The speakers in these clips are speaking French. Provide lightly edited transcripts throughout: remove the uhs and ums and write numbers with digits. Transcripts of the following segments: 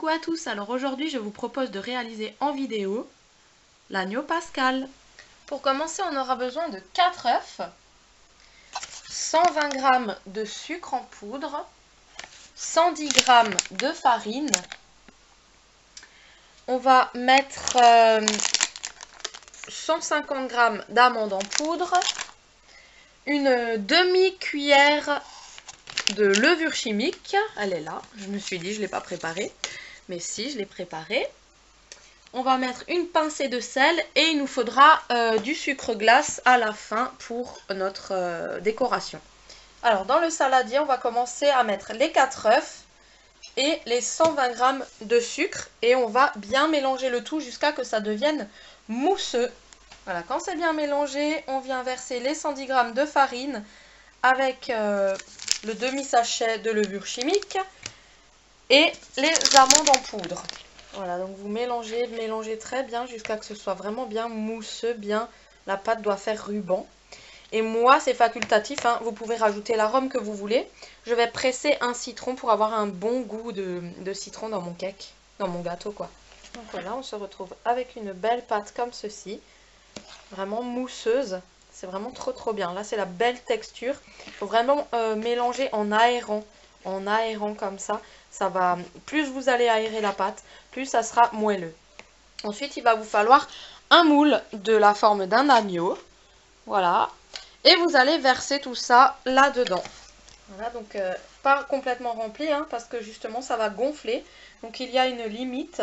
Coucou à tous, alors aujourd'hui je vous propose de réaliser en vidéo l'agneau pascal. Pour commencer on aura besoin de 4 œufs, 120 g de sucre en poudre, 110 g de farine, on va mettre 150 g d'amandes en poudre, une demi-cuillère de levure chimique, elle est là, je me suis dit je ne l'ai pas préparée, mais si je l'ai préparée. On va mettre une pincée de sel et il nous faudra du sucre glace à la fin pour notre décoration. Alors dans le saladier, on va commencer à mettre les 4 œufs et les 120 g de sucre et on va bien mélanger le tout jusqu'à ce que ça devienne mousseux. Voilà, quand c'est bien mélangé, on vient verser les 110 g de farine avec le demi-sachet de levure chimique et les amandes en poudre. Voilà, donc vous mélangez très bien jusqu'à ce que ce soit vraiment bien mousseux, bien, la pâte doit faire ruban. Et moi, c'est facultatif, hein, vous pouvez rajouter l'arôme que vous voulez. Je vais presser un citron pour avoir un bon goût de citron dans mon cake, dans mon gâteau quoi. Donc voilà, on se retrouve avec une belle pâte comme ceci, vraiment mousseuse. C'est vraiment trop bien. Là, c'est la belle texture. Il faut vraiment mélanger en aérant comme ça. Ça va, plus vous allez aérer la pâte, plus ça sera moelleux. Ensuite, il va vous falloir un moule de la forme d'un agneau. Voilà. Et vous allez verser tout ça là-dedans. Voilà, donc pas complètement rempli, hein, parce que justement, ça va gonfler. Donc, il y a une limite.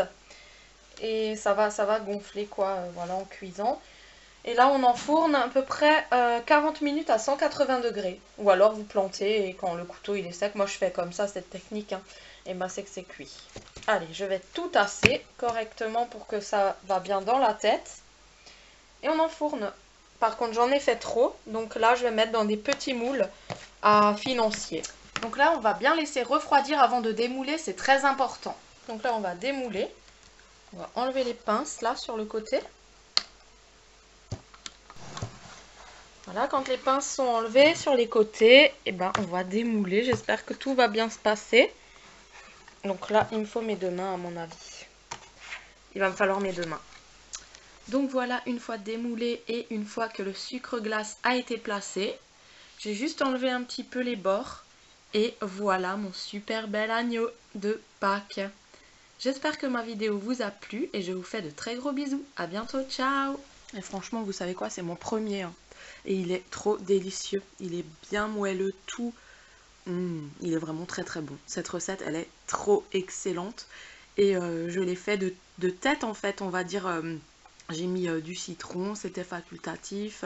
Et ça va gonfler, quoi, voilà, en cuisant. Et là, on enfourne à peu près 40 minutes à 180 degrés. Ou alors, vous plantez et quand le couteau il est sec, moi je fais comme ça, cette technique, hein, et ben c'est que c'est cuit. Allez, je vais tout tasser correctement pour que ça va bien dans la tête. Et on enfourne. Par contre, j'en ai fait trop, donc là, je vais mettre dans des petits moules à financier. Donc là, on va bien laisser refroidir avant de démouler, c'est très important. Donc là, on va démouler. On va enlever les pinces là sur le côté. Voilà, quand les pinces sont enlevées sur les côtés, et ben on va démouler. J'espère que tout va bien se passer. Donc là, il me faut mes 2 mains à mon avis. Il va me falloir mes 2 mains. Donc voilà, une fois démoulé et une fois que le sucre glace a été placé, j'ai juste enlevé un petit peu les bords. Et voilà mon super bel agneau de Pâques. J'espère que ma vidéo vous a plu et je vous fais de très gros bisous. À bientôt, ciao! Et franchement, vous savez quoi, c'est mon premier, hein. Et il est trop délicieux, il est bien moelleux, tout. Il est vraiment très bon. Cette recette, elle est trop excellente. Et je l'ai fait de tête en fait, on va dire. J'ai mis du citron, c'était facultatif.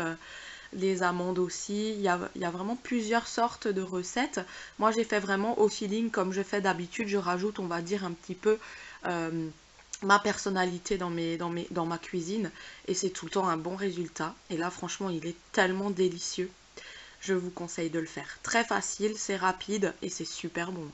Les amandes aussi. Il y a vraiment plusieurs sortes de recettes. Moi, j'ai fait vraiment au feeling comme je fais d'habitude. Je rajoute, on va dire, un petit peu ma personnalité dans ma cuisine et c'est tout le temps un bon résultat. Et là franchement il est tellement délicieux, je vous conseille de le faire. Très facile, c'est rapide et c'est super bon.